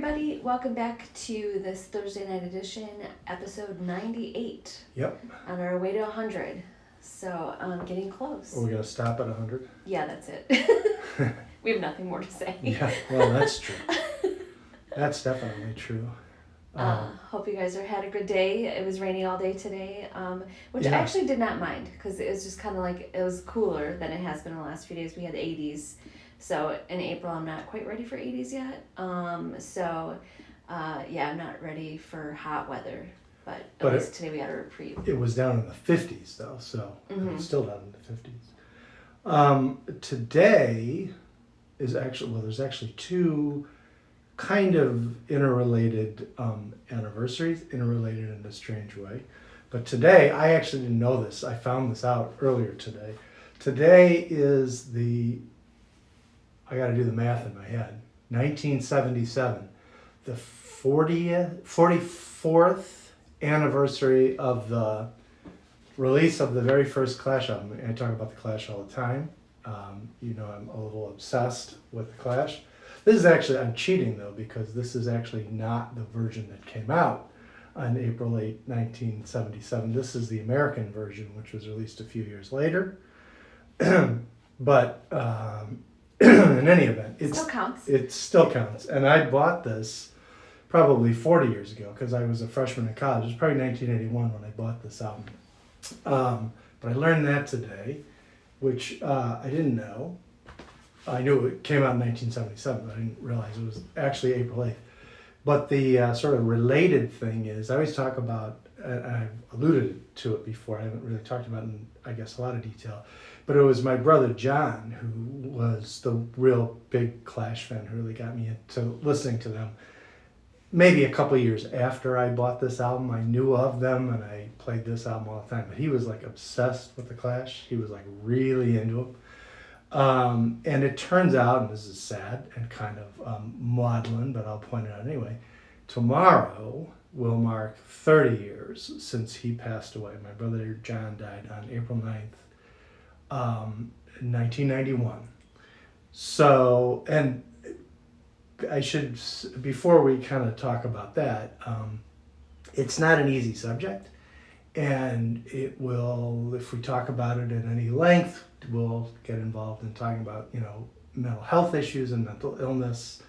everybody. Welcome back to this Thursday night edition, episode 98. Yep. On our way to 100. So, getting close. Are we going to stop at 100? Yeah, that's it. We have nothing more to say. Yeah, well, that's true. That's definitely true. Hope you guys had a good day. It was raining all day today, which I actually did not mind because it was just kind of like, it was cooler than it has been in the last few days. We had 80s. So in April, I'm not quite ready for 80s yet. I'm not ready for hot weather. But at least today we had a reprieve. It was down in the 50s, though, so it's still down in the 50s. Today is actually, there's actually two kind of interrelated anniversaries, interrelated in a strange way. But today, I actually didn't know this. I found this out earlier today. Today is I got to do the math in my head, 1977, the 44th anniversary of the release of the very first Clash album. I talk about the Clash all the time. I'm a little obsessed with the Clash. This is actually, I'm cheating though, because this is actually not the version that came out on April 8, 1977. This is the American version, which was released a few years later. But in any event, it still counts. And I bought this probably 40 years ago because I was a freshman in college. It was probably 1981 when I bought this album. But I learned that today, which I didn't know. I knew it came out in 1977, but I didn't realize it was actually April 8th. But the sort of related thing is, I always talk about, and I've alluded to it before, I haven't really talked about it in, I guess, a lot of detail, but it was my brother John who was the real big Clash fan who really got me into listening to them. Maybe a couple of years after I bought this album, I knew of them and I played this album all the time. But he was like obsessed with the Clash. He was like really into them. And it turns out, and this is sad and kind of maudlin, but I'll point it out anyway, tomorrow will mark 30 years since he passed away. My brother John died on April 9th, 1991. So, and I should, before we kind of talk about that, it's not an easy subject, and it will, if we talk about it at any length, we'll get involved in talking about, mental health issues and mental illness,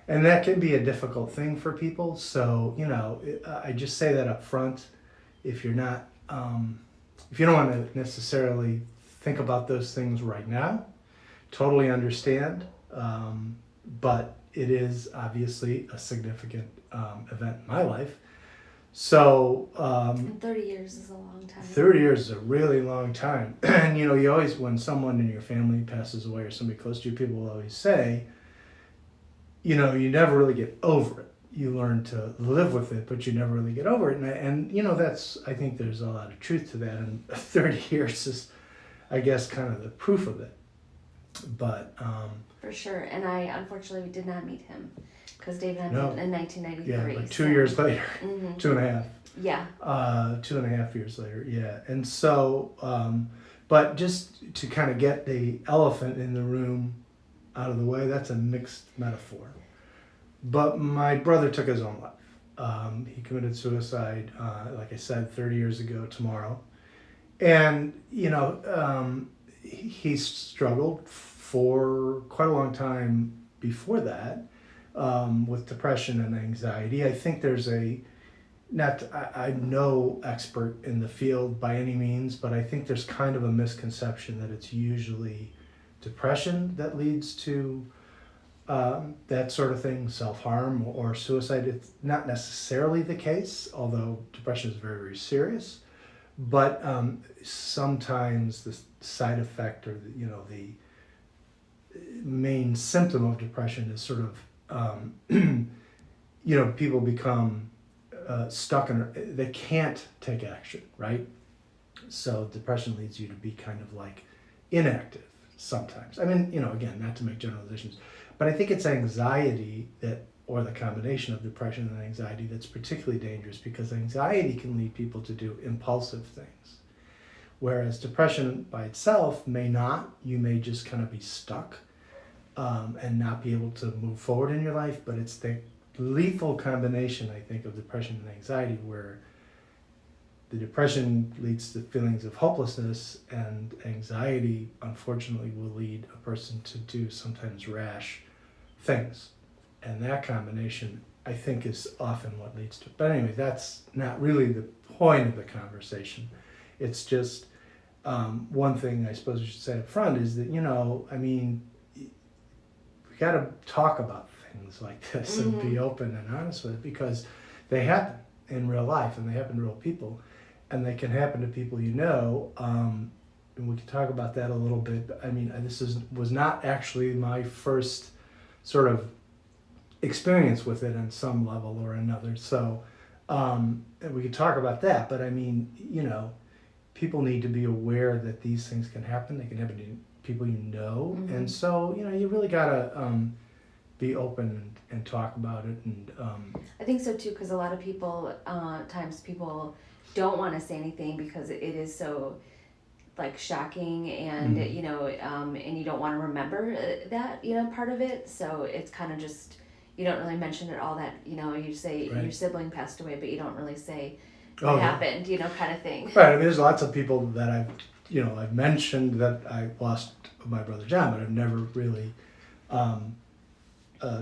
and that can be a difficult thing for people. So, I just say that up front. If you're not, if you don't want to necessarily think about those things right now, totally understand, but it is obviously a significant event in my life. So, and 30 years is a long time. 30 years is a really long time. And, you always, when someone in your family passes away or somebody close to you, people will always say, you never really get over it. You learn to live with it, but you never really get over it. And that's, I think there's a lot of truth to that. And 30 years is, I guess, kind of the proof of it. But for sure. And I unfortunately did not meet him because David and I met in 1993. Yeah, like 2 years later, 2.5. Yeah. 2.5 years later, yeah. And so, but just to kind of get the elephant in the room out of the way, that's a mixed metaphor. But my brother took his own life. He committed suicide, like I said, 30 years ago tomorrow. And, he struggled for quite a long time before that with depression and anxiety. I think there's I'm no expert in the field by any means, but I think there's kind of a misconception that it's usually depression that leads to that sort of thing, self-harm or suicide. It's not necessarily the case, although depression is very, very serious. But sometimes the side effect or the main symptom of depression is sort of people become stuck they can't take action, right? So depression leads you to be kind of like inactive sometimes. I mean, again, not to make generalizations, but I think it's anxiety or the combination of depression and anxiety that's particularly dangerous, because anxiety can lead people to do impulsive things. Whereas depression by itself may not. You may just kind of be stuck and not be able to move forward in your life, but it's the lethal combination, I think, of depression and anxiety, where the depression leads to feelings of hopelessness, and anxiety, unfortunately, will lead a person to do sometimes rash things. And that combination, I think, is often what leads to it. But anyway, that's not really the point of the conversation. It's just one thing I suppose we should say up front is that, we got to talk about things like this and be open and honest with it, because they happen in real life and they happen to real people, and they can happen to people and we can talk about that a little bit. I mean, this was not actually my first sort of experience with it on some level or another. So we could talk about that, but I mean, people need to be aware that these things can happen. They can happen to people and so you really gotta be open and talk about it. And I think so too, because a lot of people times people don't want to say anything because it is so like shocking, and and you don't want to remember that part of it. So it's kind of just, you don't really mention it all that you say your sibling passed away, but you don't really say what happened, kind of thing. Right. I mean, there's lots of people that I've mentioned that I lost my brother John, but I've never really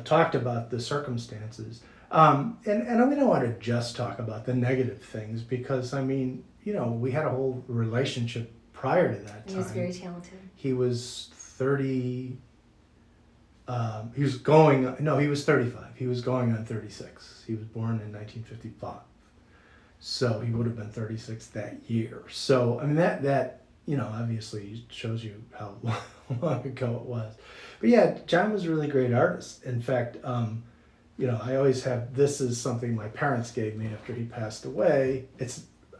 talked about the circumstances. And we don't want to just talk about the negative things, because I mean, we had a whole relationship prior to that time. He was very talented. He was 30. He was 35. He was going on 36. He was born in 1955. So he would have been 36 that year. So, I mean, that obviously shows you how long ago it was. But yeah, John was a really great artist. In fact, I always have, this is something my parents gave me after he passed away.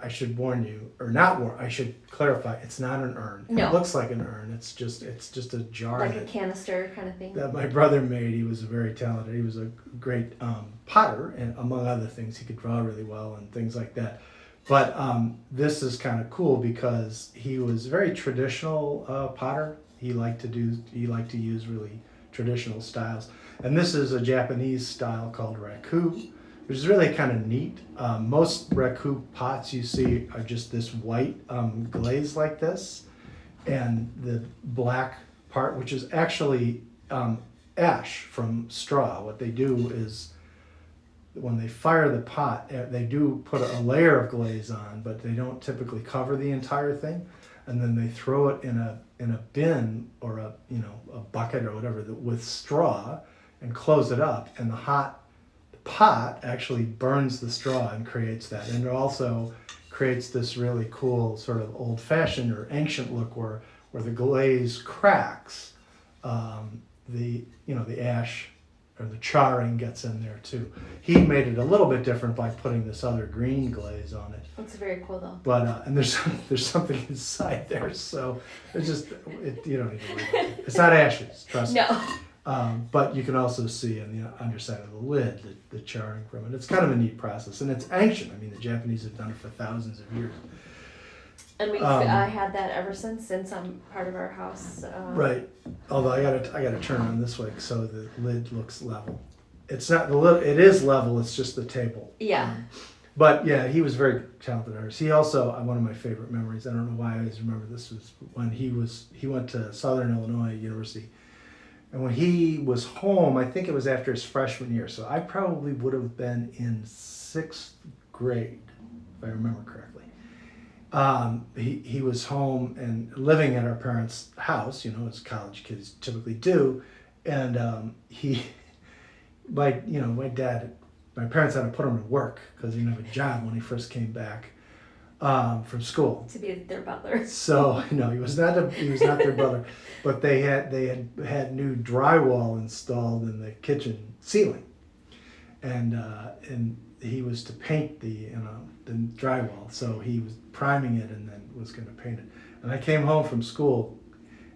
I should warn you, or not warn, I should clarify, it's not an urn. No. It looks like an urn. It's just a jar. Like a canister kind of thing? That my brother made. He was very talented. He was a great potter, and among other things, he could draw really well and things like that. But this is kind of cool because he was a very traditional potter. He liked to use really traditional styles. And this is a Japanese style called raku, which is really kind of neat. Most raku pots you see are just this white glaze like this, and the black part, which is actually ash from straw. What they do is, when they fire the pot, they do put a layer of glaze on, but they don't typically cover the entire thing, and then they throw it in a bin or a bucket or whatever with straw and close it up, and the pot actually burns the straw and creates that. And it also creates this really cool sort of old-fashioned or ancient look where the glaze cracks. The ash or the charring gets in there too. He made it a little bit different by putting this other green glaze on it. That's very cool though. But and there's something inside there, so it's just you don't need to worry about it. It's not ashes, trust me. No. But you can also see on the underside of the lid the charring from it. It's kind of a neat process, and it's ancient. I mean, the Japanese have done it for thousands of years. And we've had that ever since I'm part of our house. Right. Although I gotta turn on this way so the lid looks level. It's not the lid. It is level. It's just the table. Yeah. But yeah, he was a very talented artist. He also, one of my favorite memories, I don't know why I always remember this, was when he went to Southern Illinois University. And when he was home, I think it was after his freshman year, so I probably would have been in 6th grade, if I remember correctly. He was home and living at our parents' house, as college kids typically do, and my parents had to put him to work because he didn't have a job when he first came back from school. To be their butler. So no, he was not their butler, but they had new drywall installed in the kitchen ceiling, and he was to paint the drywall. So he was priming it and then was going to paint it. And I came home from school,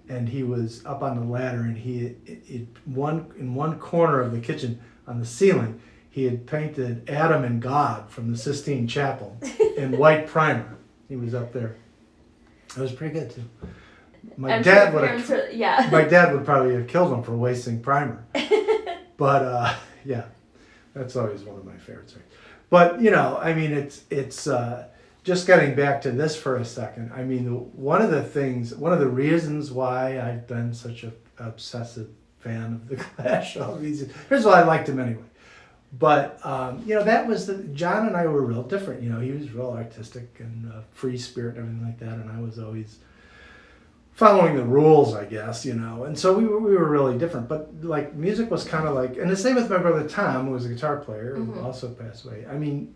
and he was up on the ladder, and in one corner of the kitchen on the ceiling, he had painted Adam and God from the Sistine Chapel in white primer. He was up there. It was pretty good too. My dad would probably have killed him for wasting primer. But yeah, That's always one of my favorites. But, you know, I mean, it's just getting back to this for a second. I mean, one of the reasons why I've been such an obsessive fan of the Clash all these years, here's why I liked him anyway. But, you know, that was John and I were real different. You know, he was real artistic and free spirit and everything like that. And I was always following the rules, I guess, you know. And so we were really different. But, like, music was kind of like, and the same with my brother Tom, who was a guitar player, who also passed away. I mean,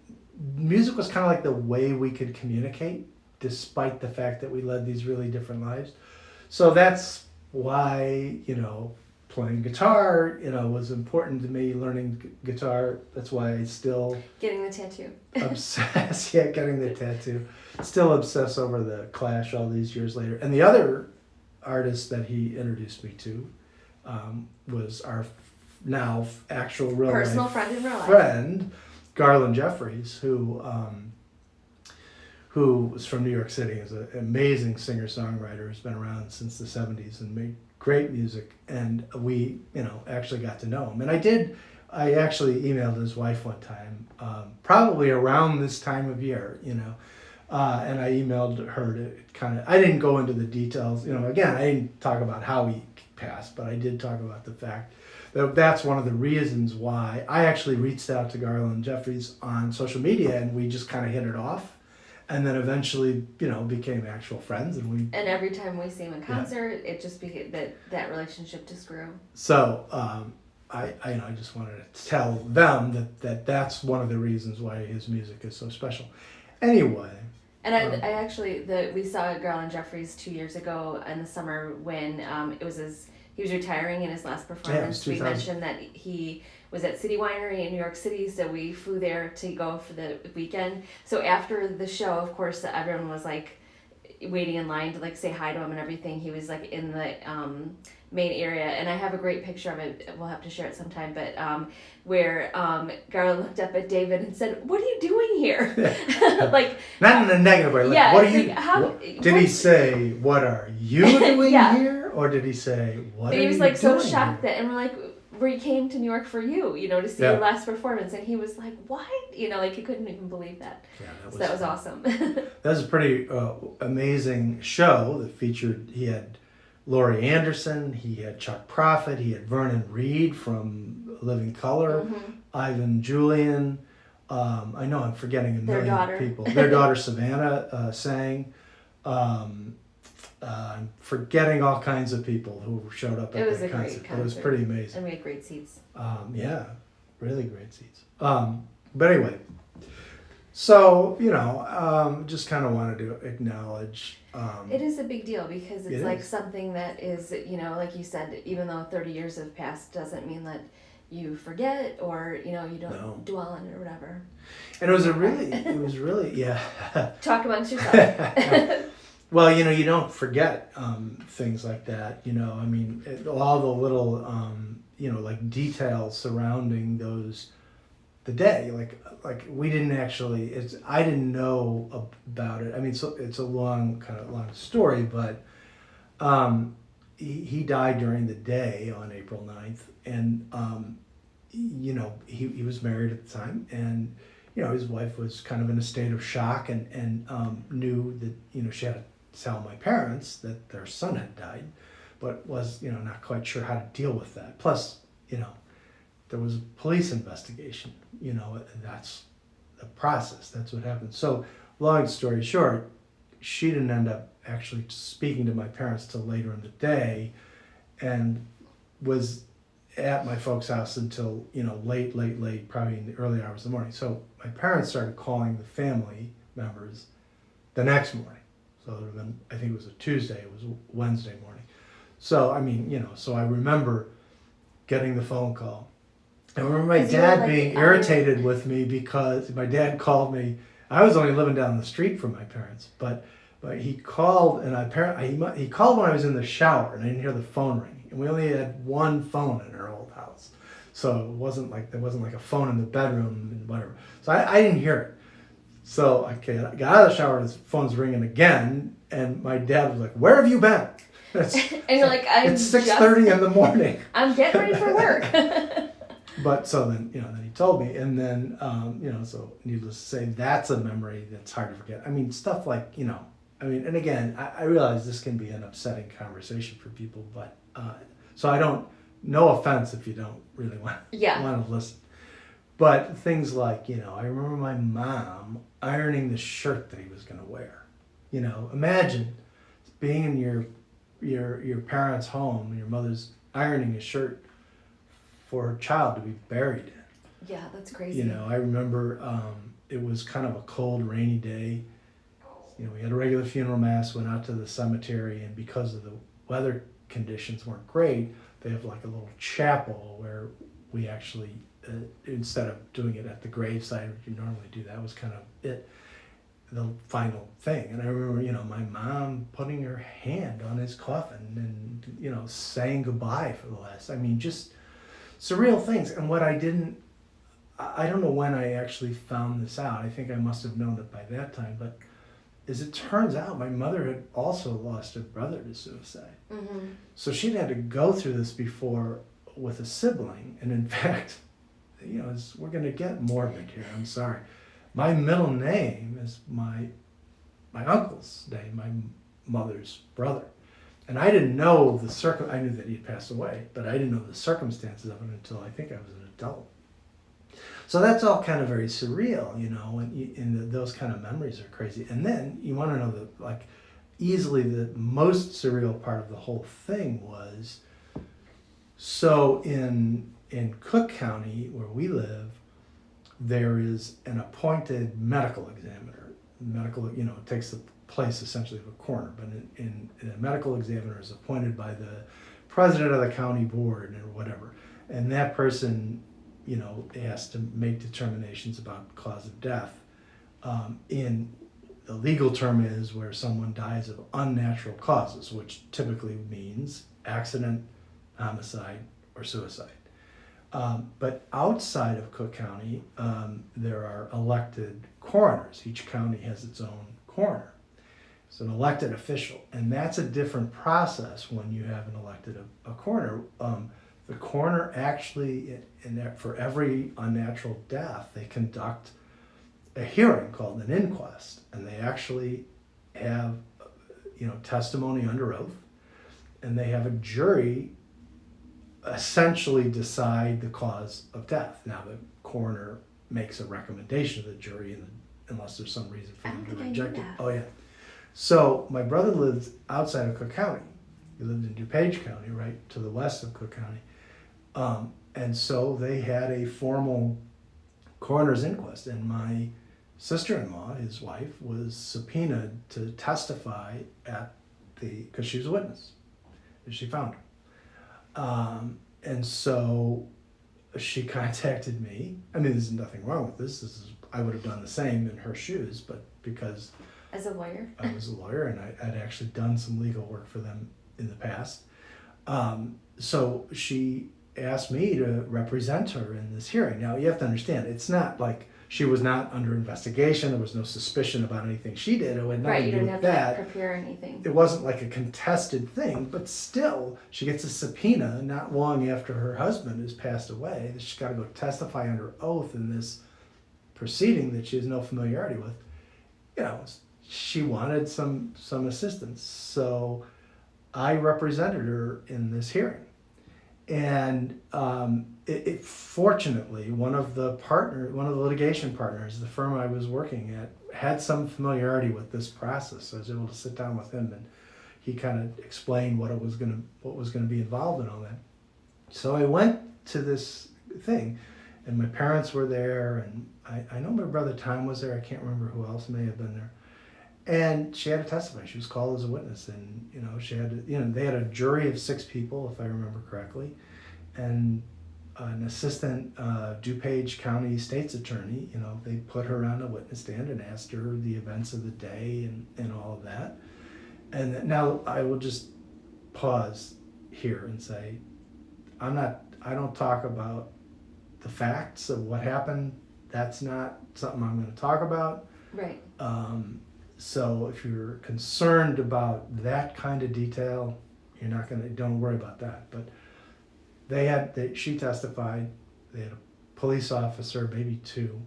music was kind of like the way we could communicate, despite the fact that we led these really different lives. So that's why, you know, playing guitar, you know, was important to me. Learning guitar, that's why I still getting the tattoo. Obsess, yeah, getting the tattoo. Still obsess over the Clash all these years later. And the other artist that he introduced me to was our now actual real personal life friend in real life. Friend, Garland Jeffries, who was from New York City, is an amazing singer-songwriter who's been around since the 70s and made great music. And we, you know, actually got to know him. And I actually emailed his wife one time, probably around this time of year, you know, and I emailed her to I didn't go into the details, you know, again, I didn't talk about how he passed, but I did talk about the fact that that's one of the reasons why I actually reached out to Garland Jeffries on social media, and we just kind of hit it off. And then eventually, you know, became actual friends, and every time we see him in concert, it just became that relationship just grew. So I just wanted to tell them that's one of the reasons why his music is so special. Anyway. And I actually we saw Garland Jeffries 2 years ago in the summer when he was retiring in his last performance. We mentioned that he was at City Winery in New York City, so we flew there to go for the weekend. So after the show, of course, everyone was like waiting in line to like say hi to him and everything. He was like in the main area, and I have a great picture of it. We'll have to share it sometime, but where Garland looked up at David and said, "What are you doing here?" Like not in a negative way. Like, yeah, what are you? Did he say, "What are you doing here?" Or did he say, "What?" And he was like so shocked that, and we're like, we came to New York for you, you know, to see your last performance, and he was like, "What?" You know, like he couldn't even believe that. Yeah, that was awesome. That was a pretty amazing show that featured. He had Laurie Anderson, he had Chuck Prophet, he had Vernon Reid from Living Colour, Ivan Julian. I know I'm forgetting a million people. Their daughter Savannah sang. I'm forgetting all kinds of people who showed up at that concert. But it was pretty amazing. And we had great seats. Yeah, really great seats. But anyway, so, you know, just kind of wanted to acknowledge. It is a big deal because it's like something that is, you know, like you said, even though 30 years have passed, doesn't mean that you forget or, you know, you don't dwell on it or whatever. And it was really, yeah. Talk amongst yourself. Well, you know, you don't forget things like that, you know. I mean, all the little, you know, like details surrounding the day. Like we didn't actually, I didn't know about it. I mean, so it's a long story, but he died during the day on April 9th. And, you know, he was married at the time, and, you know, his wife was kind of in a state of shock and knew that, you know, she had to tell my parents that their son had died, but was, you know, not quite sure how to deal with that. Plus, you know, there was a police investigation, you know, and that's the process. That's what happened. So, long story short, she didn't end up actually speaking to my parents till later in the day, and was at my folks' house until, you know, late, probably in the early hours of the morning. So my parents started calling the family members the next morning. So it would have been, I think it was a Tuesday, it was Wednesday morning. So, I mean, you know, so I remember getting the phone call. I remember my dad being irritated with me because my dad called me. I was only living down the street from my parents, but he called, and he called when I was in the shower, and I didn't hear the phone ringing. And we only had one phone in our old house, so there wasn't like a phone in the bedroom and whatever. So I didn't hear it. So I got out of the shower, and the phone's ringing again, and my dad was like, "Where have you been?" And you're like, "It's 6:30 in the morning. I'm getting ready for work." But so then, then he told me, and then, so needless to say, that's a memory that's hard to forget. I mean, stuff like, and again, I realize this can be an upsetting conversation for people, but, so no offense if you don't really want to listen. But things like, I remember my mom ironing the shirt that he was going to wear. Imagine being in your parents' home, your mother's ironing a shirt for her child to be buried in. Yeah, that's crazy. I remember it was kind of a cold, rainy day. We had a regular funeral mass, went out to the cemetery, and because of the weather conditions weren't great, they have like a little chapel where we actually, instead of doing it at the graveside, which you normally do, that was kind of the final thing. And I remember, my mom putting her hand on his coffin and, saying goodbye for the last, just surreal things. And what I don't know when I actually found this out. I think I must have known it by that time, but as it turns out, my mother had also lost a brother to suicide. Mm-hmm. So she'd had to go through this before with a sibling. And in fact, we're going to get morbid here, I'm sorry. My middle name is my uncle's name, my mother's brother. And I didn't know I knew that he'd passed away, but I didn't know the circumstances of it until I think I was an adult. So that's all kind of very surreal, and those kind of memories are crazy. And then you want to know easily the most surreal part of the whole thing was, so in Cook County, where we live, there is an appointed medical examiner. It takes the place essentially of a coroner, but a medical examiner is appointed by the president of the county board or whatever. And that person, has to make determinations about cause of death. In the legal term is where someone dies of unnatural causes, which typically means accident, homicide, or suicide. But outside of Cook County, there are elected coroners. Each county has its own coroner. It's an elected official, and that's a different process when you have an elected a coroner. The coroner actually, for every unnatural death, they conduct a hearing called an inquest, and they actually have, testimony under oath, and they have a jury essentially decide the cause of death. Now, the coroner makes a recommendation to the jury, unless there's some reason for them to reject it. Oh, yeah. So my brother lived outside of Cook County. He lived in DuPage County, right to the west of Cook County. And so they had a formal coroner's inquest, and my sister-in-law, his wife, was subpoenaed to testify because she was a witness, and she found her. And so she contacted me. There's nothing wrong with this. I would have done the same in her shoes, but because as a lawyer, I was a lawyer and I'd actually done some legal work for them in the past. So she asked me to represent her in this hearing. Now, you have to understand, it's not like she was not under investigation. There was no suspicion about anything she did. It had nothing to do with that. Right, you didn't have to prepare anything. It wasn't like a contested thing, but still, she gets a subpoena not long after her husband has passed away. She's got to go testify under oath in this proceeding that she has no familiarity with. She wanted some assistance. So I represented her in this hearing. And fortunately, one of the litigation partners, the firm I was working at, had some familiarity with this process. So I was able to sit down with him, and he kind of explained what was going to be involved in all that. So I went to this thing, and my parents were there, and I know my brother Tom was there. I can't remember who else may have been there. And she had to testify. She was called as a witness, and she had to, they had a jury of 6 people, if I remember correctly, and an assistant DuPage County state's attorney. They put her on a witness stand and asked her the events of the day and all of that. And now I will just pause here and say, I don't talk about the facts of what happened. That's not something I'm going to talk about. Right. So if you're concerned about that kind of detail, don't worry about that. But she testified, they had a police officer, maybe two,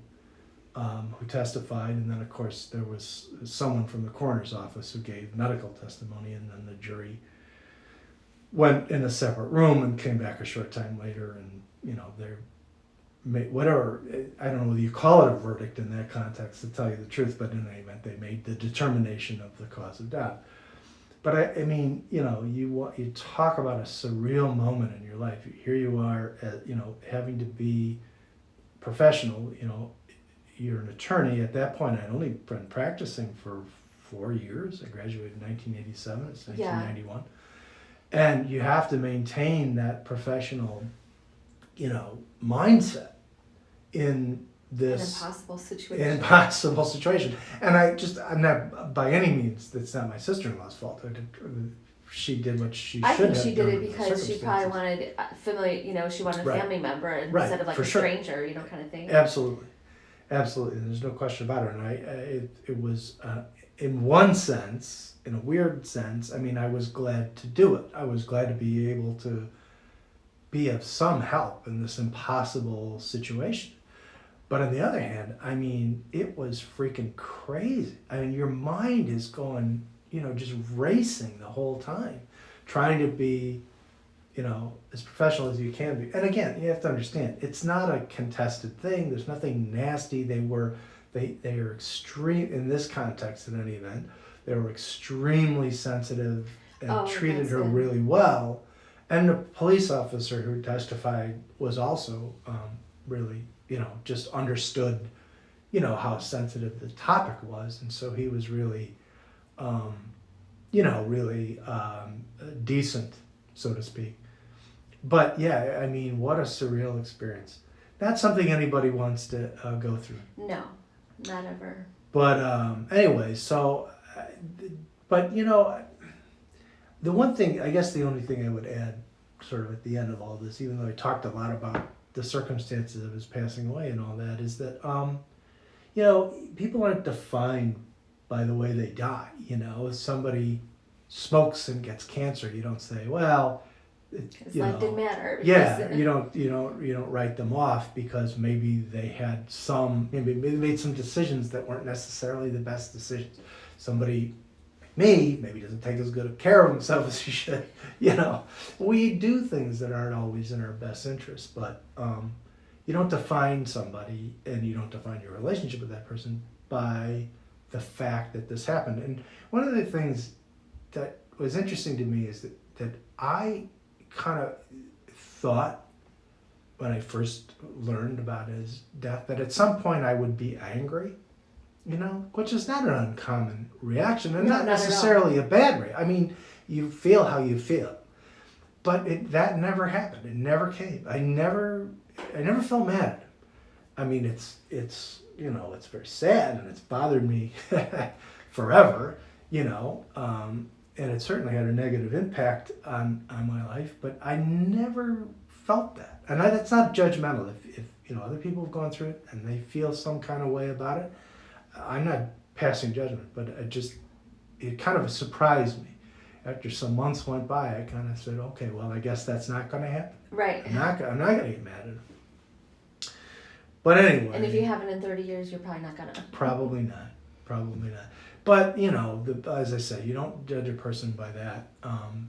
who testified, and then of course there was someone from the coroner's office who gave medical testimony, and then the jury went in a separate room and came back a short time later, and they're whatever, I don't know whether you call it a verdict in that context, to tell you the truth, but in any event they made the determination of the cause of death. But I mean, you talk about a surreal moment in your life. Here you are, having to be professional. You're an attorney. At that point, I'd only been practicing for 4 years. I graduated in 1987. It's 1991. Yeah. And you have to maintain that professional, mindset in this impossible situation. And I'm not, by any means, that's not my sister-in-law's fault. She did what she should have done. I think she did it because she probably wanted she wanted a family member instead of like a stranger, kind of thing. Absolutely. There's no question about it. And it was, in one sense, in a weird sense, I mean, I was glad to do it. I was glad to be able to be of some help in this impossible situation. But on the other hand, I mean, it was freaking crazy. I mean, your mind is going, just racing the whole time, trying to be, as professional as you can be. And again, you have to understand, it's not a contested thing. There's nothing nasty. They are extreme, in this context in any event, they were extremely sensitive and treated her really well. And the police officer who testified was also really, just understood, how sensitive the topic was. And so he was really, really decent, so to speak. But yeah, I mean, what a surreal experience. Not something anybody wants to go through. No, not ever. But anyway, so, but the one thing, I guess the only thing I would add sort of at the end of all this, even though I talked a lot about the circumstances of his passing away and all that, is that, people aren't defined by the way they die. If somebody smokes and gets cancer, you don't say, well, his life didn't matter. Yeah, you don't write them off because maybe they had maybe they made some decisions that weren't necessarily the best decisions. Somebody me maybe doesn't take as good care of himself as he should. We do things that aren't always in our best interest, but you don't define somebody and you don't define your relationship with that person by the fact that this happened. And one of the things that was interesting to me is that I kind of thought when I first learned about his death that at some point I would be angry. Which is not an uncommon reaction, and not necessarily a bad reaction. I mean, you feel how you feel, but that never happened. It never came. I never felt mad at him. I mean, it's very sad, and it's bothered me forever. And it certainly had a negative impact on my life. But I never felt that, and that's not judgmental. If other people have gone through it and they feel some kind of way about it, I'm not passing judgment, but it kind of surprised me. After some months went by, I kind of said, okay, well, I guess that's not going to happen. Right. I'm not going to get mad at him. But anyway. And if you haven't in 30 years, you're probably not going to. Probably not. But, as I say, you don't judge a person by that. And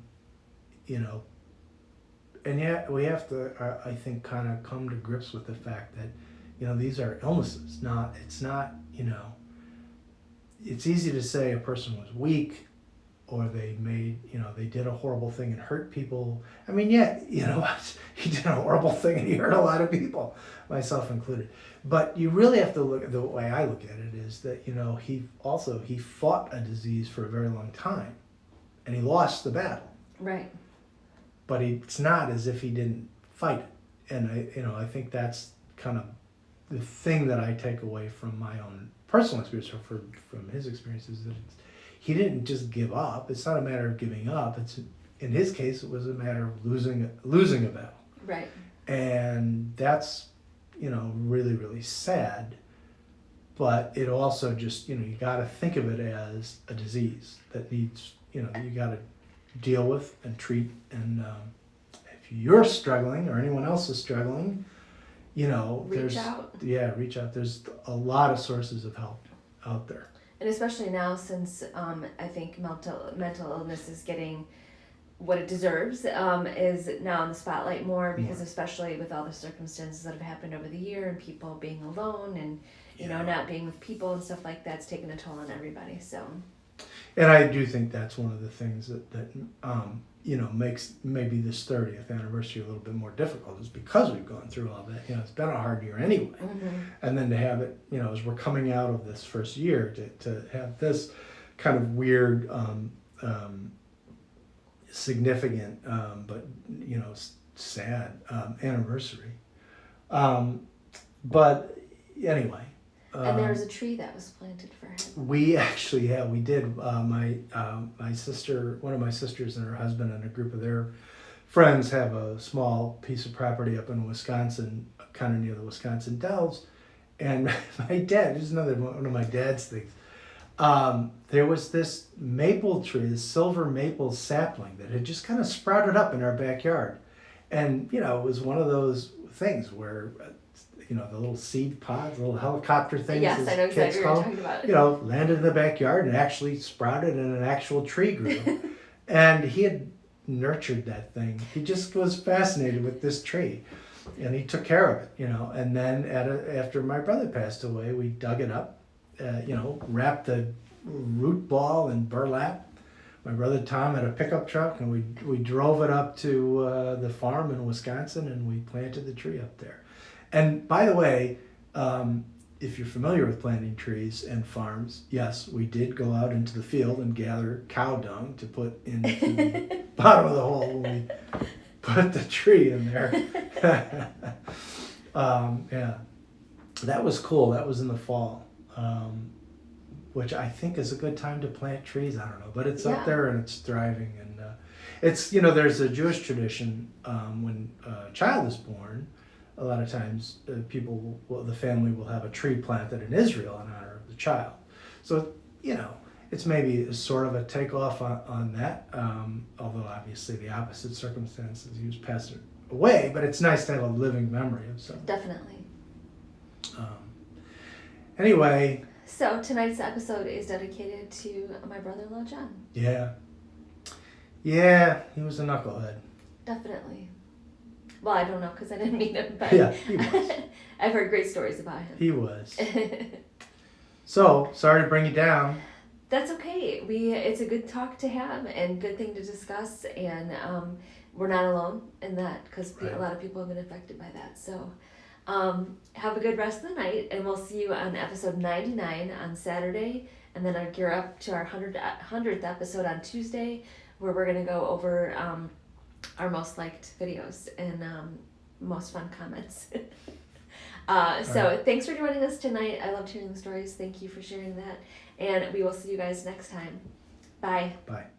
yet we have to, I think, kind of come to grips with the fact that, these are illnesses. It's not, it's easy to say a person was weak or they did a horrible thing and hurt people. I mean, yeah, he did a horrible thing and he hurt a lot of people, myself included. But you really have to look, the way I look at it is that, he fought a disease for a very long time and he lost the battle. Right. But it's not as if he didn't fight it. And I think that's kind of the thing that I take away from my own personal experience or from his experiences, that he didn't just give up. It's not a matter of giving up. It's, in his case, it was a matter of losing a battle. Right. And that's, really, really sad. But it also just, you got to think of it as a disease that needs, you got to deal with and treat. And if you're struggling or anyone else is struggling, reach out. Yeah, reach out. There's a lot of sources of help out there. And especially now, since I think mental illness is getting what it deserves, is now in the spotlight more, because especially with all the circumstances that have happened over the year and people being alone and not being with people and stuff like that's taking a toll on everybody. So. And I do think that's one of the things that makes maybe this 30th anniversary a little bit more difficult, is because we've gone through all that. It's been a hard year anyway. Mm-hmm. And then to have it, as we're coming out of this first year, to have this kind of weird, significant, but, sad anniversary. But anyway. And there was a tree that was planted for him. We actually, we did. My sister, one of my sisters and her husband and a group of their friends have a small piece of property up in Wisconsin, kind of near the Wisconsin Dells. And my dad, this is another one of my dad's things. There was this maple tree, this silver maple sapling that had just kind of sprouted up in our backyard. And, it was one of those things where... the little seed pods, the little helicopter things. Yes, I know exactly what you're talking about. Landed in the backyard and actually sprouted and an actual tree grew. And he had nurtured that thing. He just was fascinated with this tree. And he took care of it, And then after my brother passed away, we dug it up, wrapped the root ball in burlap. My brother Tom had a pickup truck, and we drove it up to the farm in Wisconsin, and we planted the tree up there. And by the way, if you're familiar with planting trees and farms, yes, we did go out into the field and gather cow dung to put into the bottom of the hole when we put the tree in there. Yeah, that was cool. That was in the fall, which I think is a good time to plant trees. I don't know, but it's up there and it's thriving. And it's, there's a Jewish tradition when a child is born. A lot of times, the family will have a tree planted in Israel in honor of the child. So, it's maybe sort of a takeoff on that, although obviously the opposite circumstances, he was passed away, but it's nice to have a living memory of something. Definitely. Anyway. So, tonight's episode is dedicated to my brother-in-law, John. Yeah. Yeah, he was a knucklehead. Definitely. Well, I don't know because I didn't meet him, but yeah, he was. I've heard great stories about him. He was. So, sorry to bring you down. That's okay. It's a good talk to have and good thing to discuss, and we're not alone in that, because a lot of people have been affected by that. So have a good rest of the night, and we'll see you on episode 99 on Saturday, and then I'll gear up to our 100th episode on Tuesday, where we're going to go over our most liked videos and most fun comments. So thanks for joining us tonight. I loved hearing the stories. Thank you for sharing that. And we will see you guys next time. Bye. Bye.